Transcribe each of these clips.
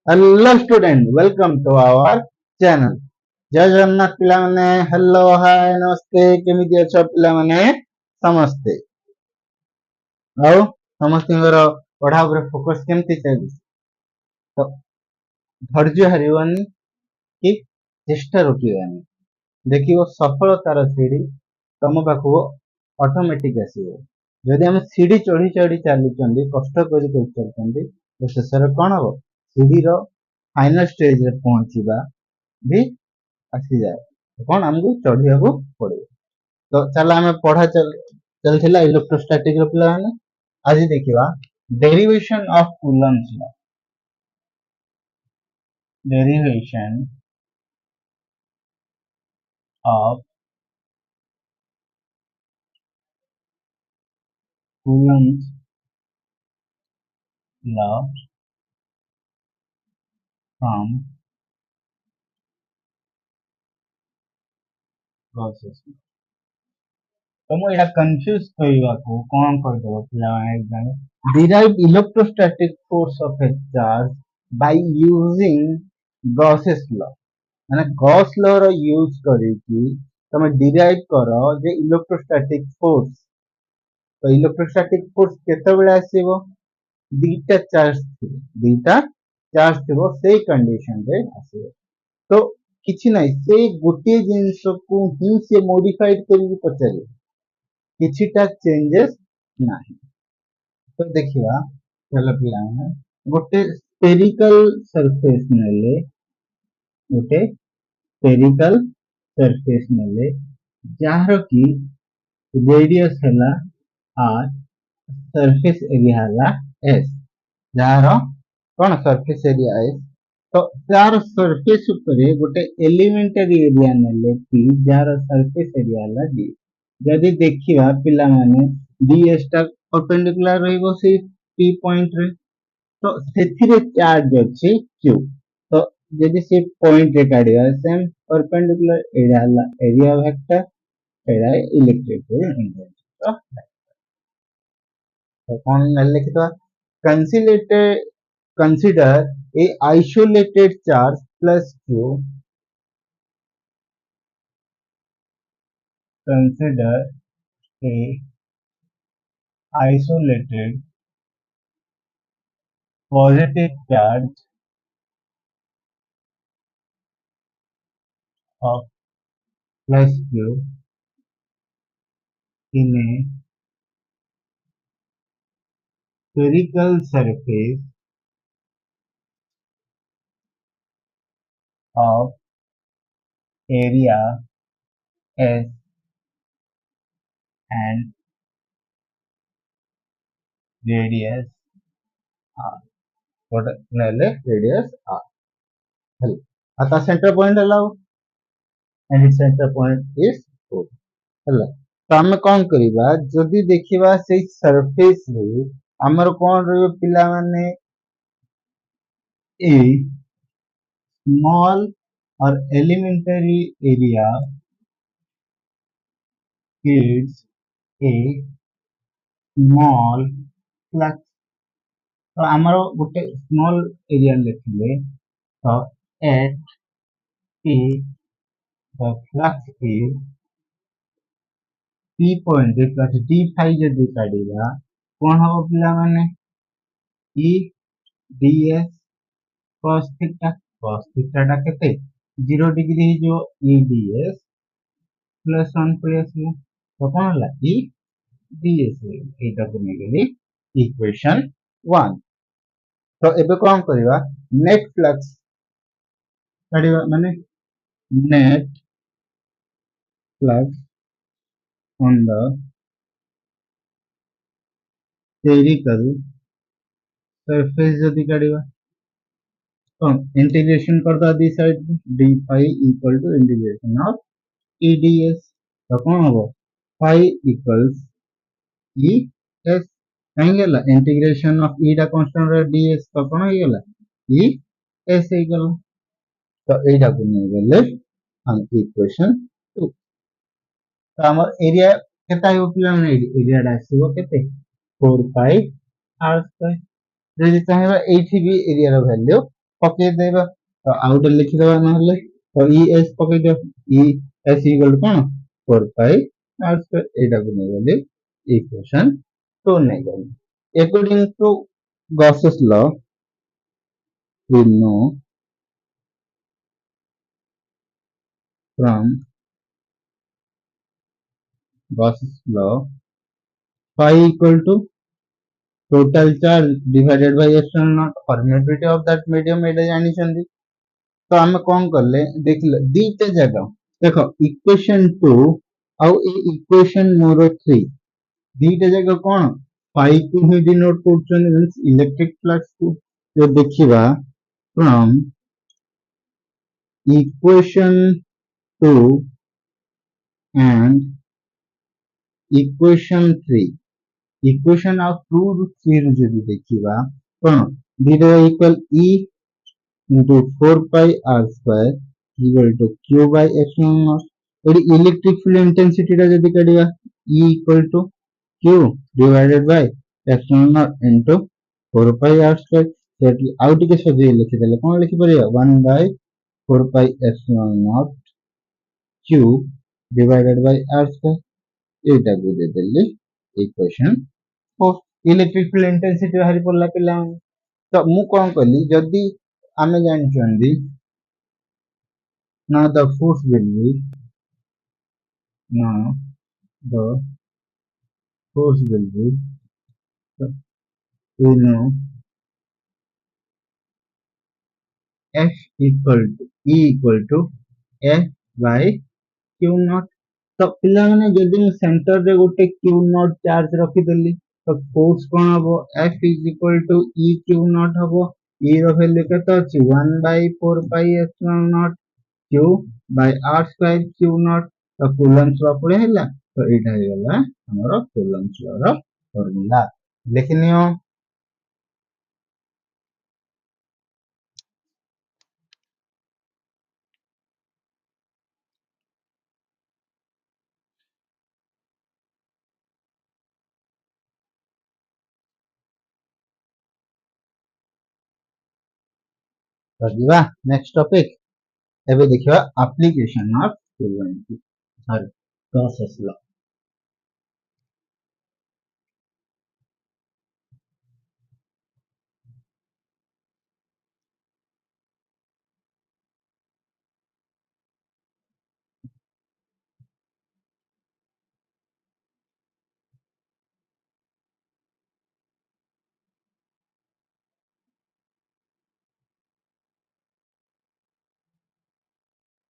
Hello student, welcome to our channel. जय जगन्नाथ पिला माने हेलो हाय नमस्ते केमिति अछ पिला माने समस्ते आउ समस्तिंगर पढ़ा ऊपर फोकस केमति चली तो धैर्य हरिवनी कि चेष्टा रोकिबानी देखिबो सफलतार सीढ़ी तम पाखु ऑटोमेटिक आसीबो जदि हम सीढ़ी चढ़ी चढ़ी चलुचंदी कष्ट करि करि चलुचंदी तो शेषर कोन हो सीढ़ी रो फाइनल स्टेज रे पहुंचीबा भी आसी जाए तो कौन हमको चढ़िया को पड़े तो चला आम पढ़ा चलता इलेक्ट्रोस्टैटिक पिला आज देखा derivation of Coulomb's law derivation of Coulomb's law from process तो मुझे कंफ्यूज करने को कौन कर दो पिला exam derive electrostatic force of A charge by using Gauss's law माने गॉस लॉ रो यूज करिकी तमे डिराइव करो जे इलेक्ट्रोस्टैटिक फोर्स तो इलेक्ट्रोस्टैटिक फोर्स केते बेले आसीबो दीटा चार्ज थी दीटा चार्ज थी से कंडीशन रे आसीबो तो किछि नै से गोटे जिंस को ही से मॉडिफाइड करिक पचारे किछिटा चेंजेस नाही तो देखिबा चलो पिला गोटे स्फेरिकल सरफेस नेले गोटे स्फेरिकल सरफेस नेले जार की रेडियस हला आर सरफेस एरिया हला एस जार कौन सरफेस एरिया एस तो जार सरफेस ऊपर गोटे एलिमेंटरी एरिया नेले पी जार सरफेस एरिया हला डी जदि देखिबा पिला माने डीएस टा परपेंडिकुलर रहइबो से पी पॉइंट रे तो सेथिरे चार्ज अछि क्यू तो जदि से पॉइंट रे काढिबा सेम परपेंडिकुलर एरिया हला area vector era electric field तो कौन लिखितो consider a isolated charge plus q consider a isolated positive charge of plus q in a spherical surface of area S and radius r. What radius r. Hello. At the center point allow and its center point is O. Hello. तो आम कौन करिबा जदि देखिबा से surface रे हमर कौन रहबो पिला माने ए स्मॉल और elementary area gives a small flux तो आमर गोटे स्मॉल एरिया लिखले तो at P the flux is P point plus D phi जदि काढिबा कोन हो पिला माने ई डीएस cos थीटा टा केते 0 डिग्री जो ई डीएस प्लस 1 प्लस तो कोन हला ई डीएस एटा को नेगली इक्वेशन 1 तो एबे कोन करबा नेट फ्लक्स काढिबा माने net flux on the spherical surface जदि काढिबा तो इंटीग्रेशन कर दो the side d phi equal to integration of E d s तो कौन हो फाई इक्वल्स ई एस कहीं गेला इंटीग्रेशन ऑफ ई दा कांस्टेंट रे डीएस तो कौन हो गेला ई एस हो गेला तो एटा को नै गेले हम इक्वेशन 2 तो हमर एरिया केता हो पिला नै एरिया डा आसीबो केते 4 पाई r स्क्वायर जदि चाहेबा एठी भी एरिया रो वैल्यू पकईदेवा तो आउटे लिखिदेवा ना तो E S पकईद E S equal कौन 4 पाई आर स्क्वायर एटा को नहीं गली इक्वेशन 2 नहीं गली according to Gauss's law we know from Gauss's law phi equal to total charge divided by epsilon naught permittivity of that medium एटा जानी चंदी तो आम कौन कले देख दीटा जगह देख इक्वेशन 2 आउ ए इक्वेशन मोर 3 दीटा जगह कौन फाई को ही डिनोट करछन मींस इलेक्ट्रिक फ्लक्स को जो देखिबा from equation 2 and equation 3 equation of 2 ରୁ 3 ରୁ ଯଦି ଦେଖିବା କଣ dita equal e into 4 pi r square equal to q by epsilon naught एडी इलेक्ट्रिक फील्ड इंटेंसिटी टा जदी काढिया e equal to q divided by epsilon naught into 4 pi r square सेटली आउ टिके सजे लिखि देले कोन लिखि परिया 1 by 4 pi epsilon naught q divided by r square एटा को दे देले इक्वेशन इलेक्ट्रिक फील्ड इंटेंसिटी बाहरी पड़ला पिला तो मु कौन कली जदि आमे जानचंदी ना द फोर्स विल बी ना the force will be we know F equal to E equal to F by Q naught तो पिला माने जदि मु सेंटर रे गोटे Q naught चार्ज रखि देली तो फोर्स कोन हबो F is equal to E Q naught हबो E रो वैल्यू केते अछि 1 by 4 pi epsilon naught Q by R square Q naught तो कूलम्ब्स लॉ पड़े हैला तो एटा हे गला हमरो कूलम्ब्स लॉ रो फार्मूला लिखनियो तो नेक्स्ट टॉपिक एबे देखिबा application of Coulomb sorry Gauss's law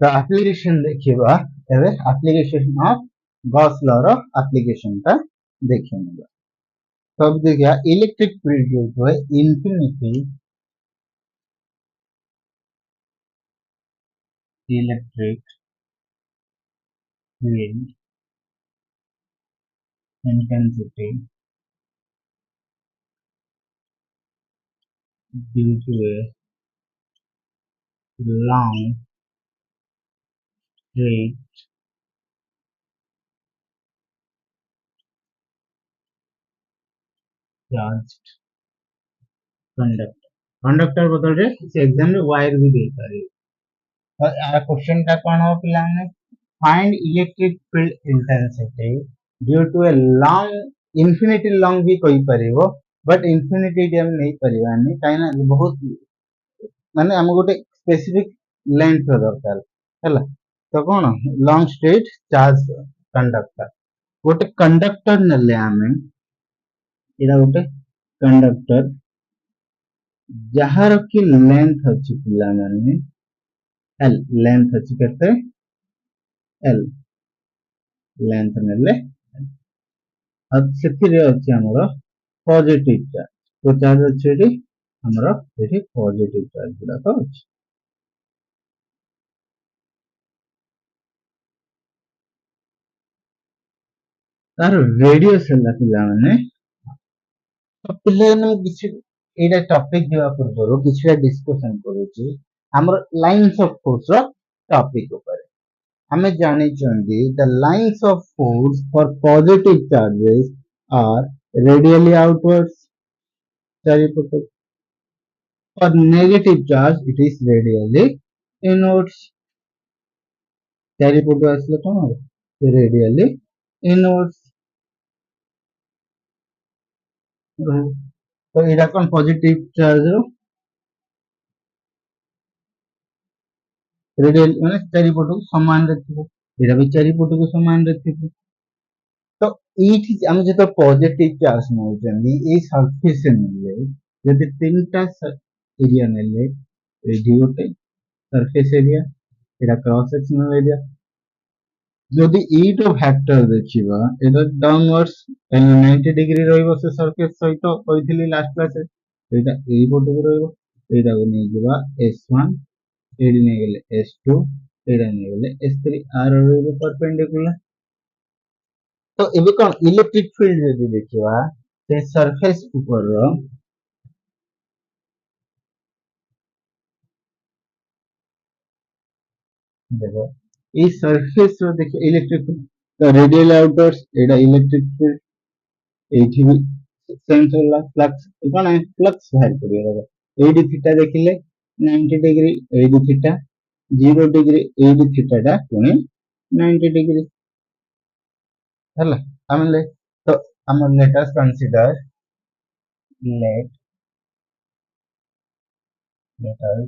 तो एप्लीकेशन देखिबा एबे एप्लीकेशन ऑफ गॉस लॉ रो एप्लीकेशन ता देखिबा तब देखिया इलेक्ट्रिक फील्ड जो है infinity electric field intensity due to a long straight charged conductor conductor बदल रे से एग्जाम रे वायर भी दे पारे तो आ क्वेश्चन का कोन हो पिला ने find electric field intensity due to a long infinity long भी कोई परिबो बट इंफिनिटी हम नहीं परिबानी काइना बहुत माने हम गोटे स्पेसिफिक लेंथ दरकार हैला तो कोन लॉन्ग स्ट्रेट चार्ज कंडक्टर गोटे कंडक्टर नले आमे एरा गोटे कंडक्टर जहार की लेंथ अछि पिला माने एल लेंथ अछि केते एल लेंथ नले अब सेति रे अछि हमरो पॉजिटिव चार्ज तो चार्ज अछि एठी हमरो एठी पॉजिटिव चार्ज गुडा तो अछि तार रेडियस हला पिला माने तो पिले ने किछि एटा टॉपिक दिवा पूर्व किछि डिस्कशन करूची हमर लाइंस ऑफ फोर्स रो टॉपिक ऊपर हमें जानी चंदी the lines of force for positive charges are radially outwards चारिपट For negative charge, it is radially inwards. ଚାରିପଟୁ ଆସିଲେ କଣ ହବ radially inwards ରହିବ। ତ ଏଇଟା କଣ ପଜିଟିଭ ଚାର୍ଜ ର रेडियल माने चारिपटକୁ ସମାନରେ ଥିବ ଏଇଟା ବି ଚାରିପଟକୁ ସମାନରେ ଥିବ। ତ ଏଇଠି ଆମେ ଯେତେବେଳେ ପଜିଟିଭ ଚାର୍ଜ ନଉଛନ୍ତି ଏଇ ସରଫେସ ନେଲେ ଯଦି ତିନିଟା ଏରିଆ ନେଲେ ଏଇଠି ଗୋଟେ ସରଫେସ ଏରିଆ ଏଇଟା କ୍ରସ୍ ସେକ୍ସନାଲ ଏରିଆ ଯଦି ଏଇଟା ଫ୍ୟାକ୍ଟର ଦେଖିବା ଏଇଟା ଡାଉନୱାର୍ଡସ 90 ଡିଗ୍ରୀ ରହିବ ସେ ସରଫେସ ସହିତ କହିଥିଲି ଲାଷ୍ଟ କ୍ଲାସରେ ଏଇଟା ଏଇ ପଟକୁ ରହିବ ଏଇଟାକୁ ନେଇଯିବା S1 ଏଇଠି ନେଇଗଲେ S2 ଏଇଟା ନେଇଗଲେ S3 ଆର ରହିବ ପରପେଣ୍ଡିକୁଲାର। तो ଏବେ କଣ ଇଲେକ୍ଟ୍ରିକ ଫିଲ୍ଡ ଯଦି ଦେଖିବା ସେ ସରଫେସ ଉପରର देखो ଏଇ ସରଫେସ ର ଦେଖ ଇଲେକ୍ଟ୍ରିକ ଫିଲ୍ଡ ତ ରେडियल आउटवर्ड्स ଏଇଟା ଇଲେକ୍ଟ୍ରିକ ଫିଲ୍ଡ ଏଇଠି ବି ସେନ୍ସ ହେଲା ଫ୍ଲକ୍ସ କଣ ଫ୍ଲକ୍ସ ବାହାରି ପଡିବ ଦେଖ ଏଇଠି थीटा ଦେଖିଲେ 90 डिग्री ଏଇଠି थीटा 0 डिग्री ଏଇଠି थीटा ଟା ପୁଣି 90 डिग्री ହେଲା ଆମେ ତ ଆମ let us consider let us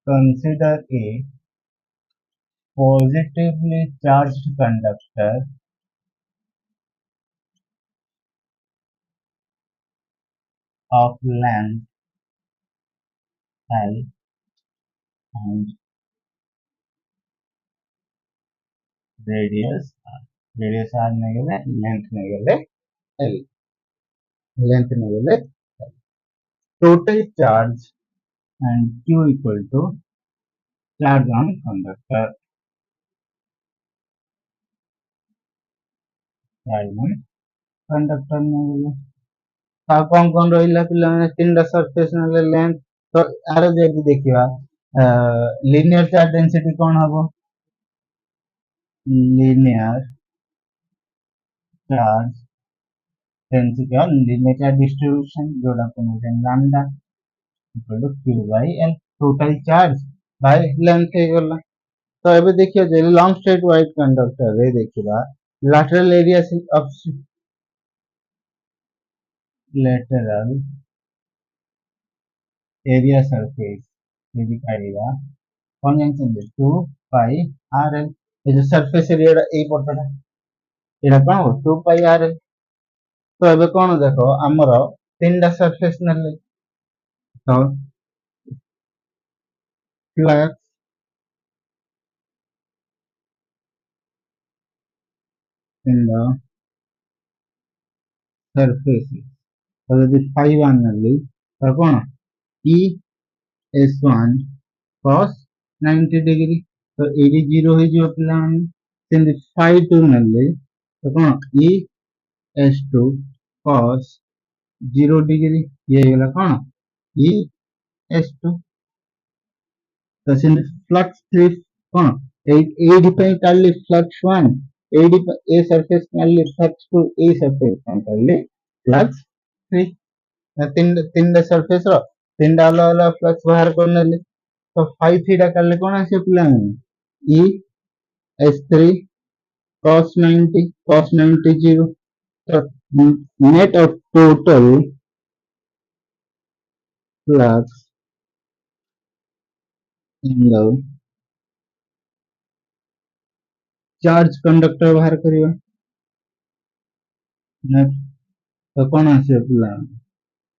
consider a positively charged conductor of length L and radius R. Radius R negele length negele L. Length negele L. Total charge and Q equal to charge on conductor. Charge on conductor negele. कौन रहा पे तीन surface length तो are जब देखा linear charge density कौन हम linear charge density or linear charge distribution जोड़ा lambda equal to q by l total charge by length है गला तो अबे देखिए जे लॉन्ग स्ट्रेट वाइट कंडक्टर रे देखिबा lateral area of lateral area surface यदि काढिबा कौन जानछन 2 pi rl ये जो सरफेस एरिया ए पटटा एटा कौन हो 2 pi rl तो एबे कौन देखो हमर तीनटा सरफेस नेले तो फ्लक्स इन द सरफेस तो यदि phi 1 नेली तो कौन e s1 cos 90 डिग्री तो एडी 0 हो जो पिलान सेंदी phi 2 नेले तो कौन e s2 cos 0 डिग्री ये गला कौन e s2 तो सेंदी फ्लक्स 3 कौन 8 पे काली flux 1 AD a surface Kali flux 2 a surface Kali flux 3 तीन तीन सरफेस रो तीन अलग अलग फ्लक्स बाहर करने तो 5 थीटा काले कौन आसे पिला e s3 cos 90 0 तो net of total flux in the charge conductor बाहर करियो net तो कौन आसे पिला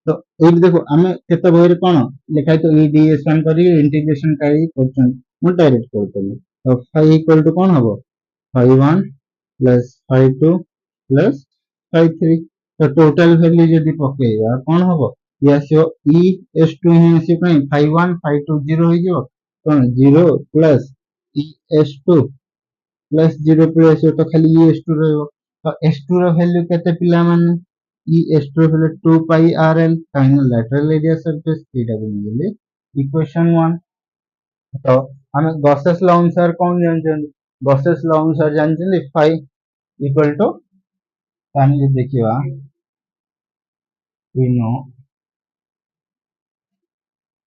तो ये देखो आमे केते बहिरे कोन लिखाइ तो e ds1 करी इंटीग्रेशन काई करछन मु डायरेक्ट करतली तो phi इक्वल टू कोन हबो phi 1 plus phi 2 plus phi 3 तो टोटल वैल्यू जदी पकेइबा कोन हबो ये आसियो e s2 ही आसी पई phi 1 phi 2 0 हो जो कोन 0 plus e s2 plus 0 plus तो खाली e s2 रहबो तो s2 रो वैल्यू केते पिला माने E S2 है 2 pi RL final lateral area surface theta को मिले इक्वेशन 1 तो हमें गॉसेस लॉ अनुसार कौन जानछन गॉसेस लॉ अनुसार जानछन phi इक्वल टू हम ये देखिबा we know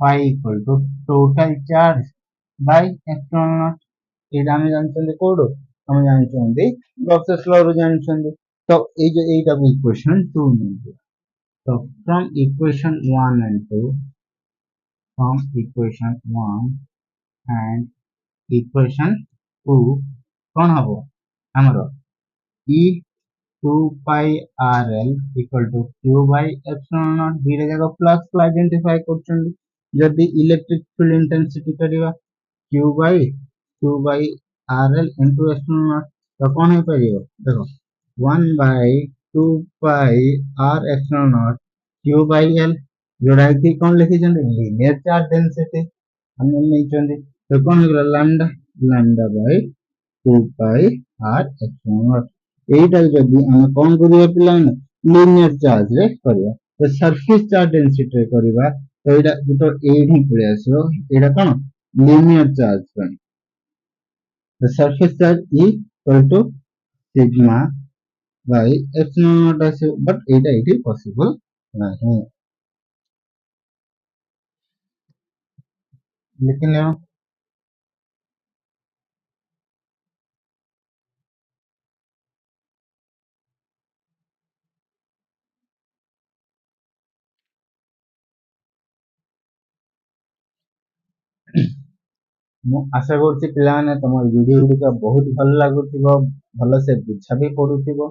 phi equal to total charge by epsilon naught. ଏଇଟା ଆମେ ଜାଣିଛନ୍ତି କୋଉଠୁ ଆମେ ଜାଣିଛନ୍ତି ଗସେସ୍ law ରୁ ଜାଣିଛନ୍ତି ତ ଏଇଟାକୁ equation 2 ନେଇଯିବା ତ from equation 1 and equation 2 कौन हबो हमरो e 2 pi rl equal to q by epsilon naught धीरे जगह प्लस को आइडेंटिफाई करछन जदी इलेक्ट्रिक फील्ड इंटेंसिटी करिवा q by 2 by rl into epsilon naught तो कौन हो परियो देखो 1 by 2 pi r epsilon naught q by l जोड़ा कि कौन लिखि जंदे लीनियर चार्ज डेंसिटी हमने नहीं चंदे तो कौन हो गला lambda lambda by 2 pi r epsilon naught एटा जदी हम कौन करिया पिलाने लीनियर चार्ज रे करिया तो सरफेस चार्ज डेंसिटी रे करिवा तो एटा तो एठी पळे आसो एटा कोन लीनियर चार्ज कोन the surface charge E equal to sigma by epsilon naught आसो but एटा एठी पॉसिबल नाही लेकिन ମୁଁ ଆଶା କରୁଛି ପିଲାମାନେ ତମ ଭିଡିଓ ଗୁଡ଼ିକ ବହୁତ ଭଲ ଲାଗୁଥିବ ଭଲସେ ବୁଝା ବି ପଡୁଥିବ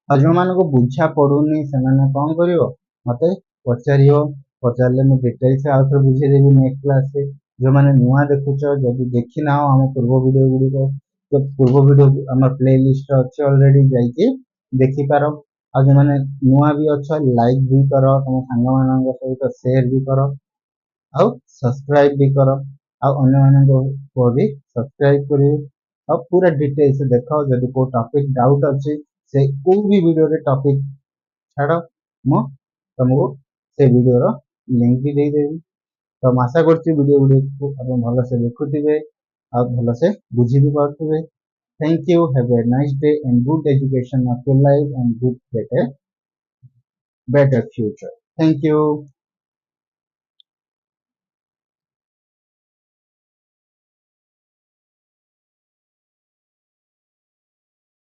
ଆଉ ଯୋଉମାନଙ୍କୁ ବୁଝା ପଡୁନି ସେମାନେ କଣ କରିବ ମତେ ପଚାରିବ ପଚାରିଲେ ମୁଁ ଡିଟେଲ୍ସ ଆଉ ଥରେ ବୁଝେଇଦେବି ନେକ୍ସଟ କ୍ଲାସରେ ଯୋଉମାନେ ନୂଆ ଦେଖୁଛ ଯଦି ଦେଖିନାହ ଆମ ପୂର୍ବ ଭିଡିଓ ଗୁଡ଼ିକ ତ ପୂର୍ବ ଭିଡିଓ ଆମ ପ୍ଲେ ଲିଷ୍ଟରେ ଅଛି ଅଲରେଡି ଯାଇକି ଦେଖିପାର ଆଉ ଯୋଉମାନେ ନୂଆ ବି ଅଛ ଲାଇକ୍ ବି କର ତମ ସାଙ୍ଗମାନଙ୍କ ସହିତ ସେୟାର ବି କର ଆଉ ସବସ୍କ୍ରାଇବ ବି କର ଆଉ ଅନ୍ୟମାନଙ୍କୁ ବି ସବସ୍କ୍ରାଇବ କରିବେ ଆଉ ପୁରା ଡିଟେଲ୍ସ ଦେଖ ଯଦି କୋଉ ଟପିକ ଡାଉଟ ଅଛି ସେ କୋଉ ବି ଭିଡିଓରେ ଟପିକ ଛାଡ ମୁଁ ତମକୁ ସେ ଭିଡିଓର ଲିଙ୍କ ବି ଦେଇଦେବି ତ ମୁଁ ଆଶା କରୁଛି ଭିଡିଓ ଗୁଡ଼ିକୁ ଆପଣ ଭଲସେ ଦେଖୁଥିବେ ଆଉ ଭଲସେ ବୁଝି ବି ପାରୁଥିବେ thank you have a nice day and good education of your life and good better future thank you